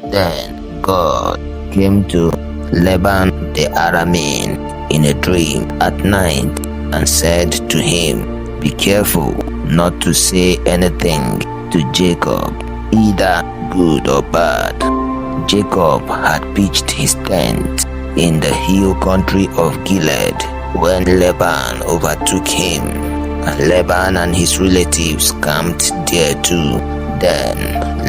Then God came to Laban the Aramean in a dream at night and said to him, "Be careful not to say anything to Jacob, either good or bad." Jacob had pitched his tent in the hill country of Gilead when Laban overtook him, and Laban and his relatives camped there too. Then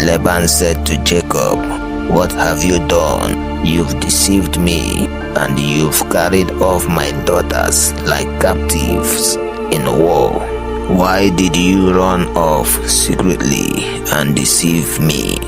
Laban said to Jacob, "What have you done? You've deceived me, and you've carried off my daughters like captives in war. Why did you run off secretly and deceive me?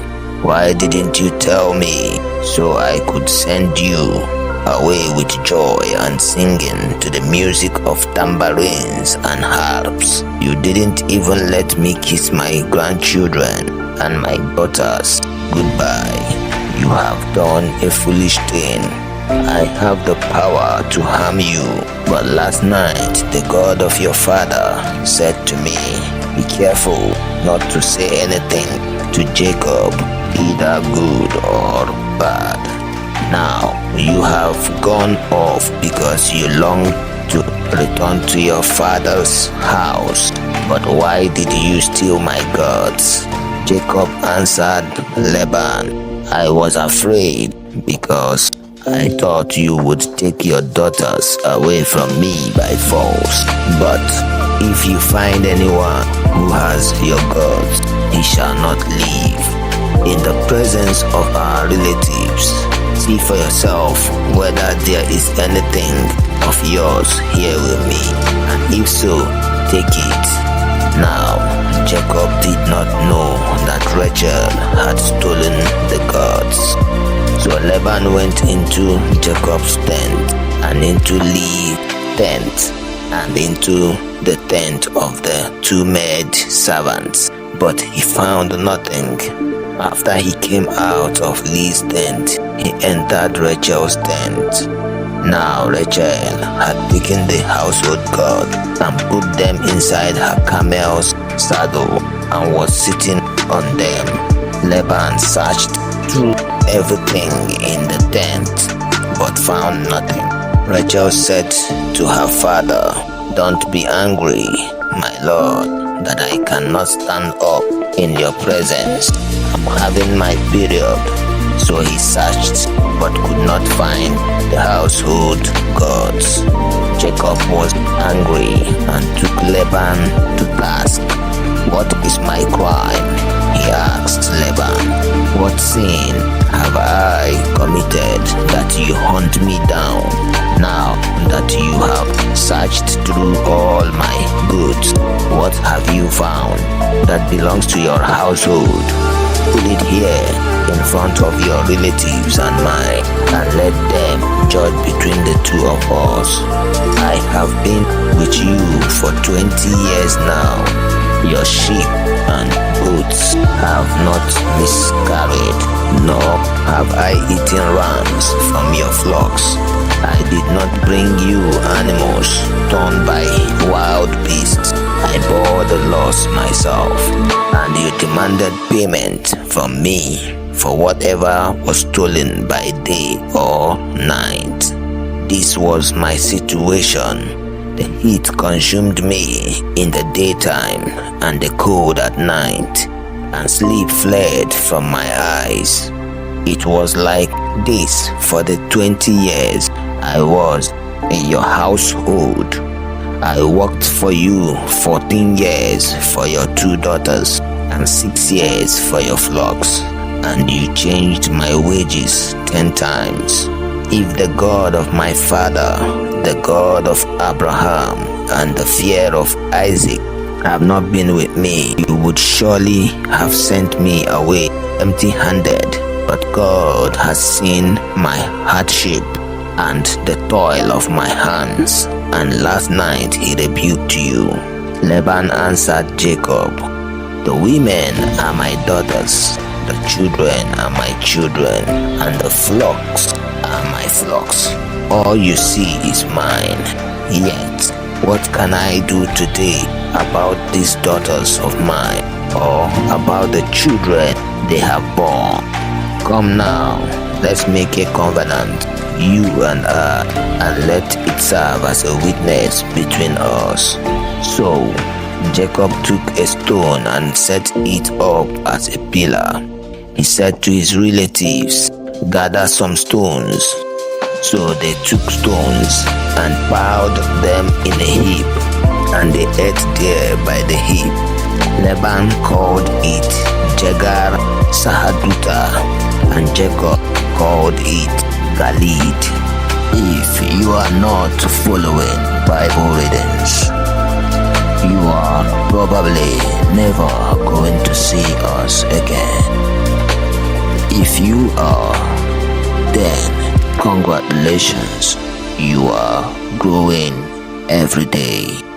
Why didn't you tell me so I could send you away with joy and singing to the music of tambourines and harps? You didn't even let me kiss my grandchildren and my daughters goodbye. You have done a foolish thing. I have the power to harm you, but last night the God of your father said to me, 'Be careful not to say anything to Jacob, either good or bad.' Now you have gone off because you long to return to your father's house. But why did you steal my gods?" Jacob answered Laban, "I was afraid because I thought you would take your daughters away from me by force. But if you find anyone who has your gods, he shall not live. In the presence of our relatives, see for yourself whether there is anything of yours here with me, and if so, take it." Now Jacob did not know that Rachel had stolen the gods. So Laban went into Jacob's tent, and into Leah's tent, and into the tent of the two maid servants, but he found nothing. After he came out of Leah's tent, he entered Rachel's tent. Now Rachel had taken the household gods and put them inside her camel's saddle and was sitting on them. Laban searched through everything in the tent, but found nothing. Rachel said to her father, "Don't be angry, my lord, that I cannot stand up in your presence. I'm having my period." So he searched but could not find the household gods. Jacob was angry and took Laban to task. "What is my crime?" he asked Laban. "What sin have I committed that you hunt me down? Now that you have searched through all my goods, what have you found that belongs to your household? Put it here in front of your relatives and mine, and let them judge between the two of us. I have been with you for 20 years now. Your sheep and goats have not miscarried, nor have I eaten rams from your flocks. I did not bring you animals torn by wild beasts. I bore the loss myself, and you demanded payment from me for whatever was stolen by day or night. This was my situation. The heat consumed me in the daytime and the cold at night, and sleep fled from my eyes. It was like this for the 20 years I was in your household. I worked for you 14 years for your 2 daughters and 6 years for your flocks, and you changed my wages 10 times. If the God of my father, the God of Abraham, and the fear of Isaac have not been with me, you would surely have sent me away empty-handed. But God has seen my hardship and the toil of my hands, and last night he rebuked you." Laban answered Jacob, "The women are my daughters, the children are my children, and the flocks are my flocks. All you see is mine. Yet, what can I do today about these daughters of mine, or about the children they have borne? Come now, let's make a covenant, you and I, and let it serve as a witness between us." So Jacob took a stone and set it up as a pillar. He said to his relatives, "Gather some stones." So they took stones and piled them in a heap, and they ate there by the heap. Laban called it Jegar Sahaduta, and Jacob called it Gilead. If you are not following Bible readings, you are probably never going to see us again. If you are, then congratulations, you are growing every day.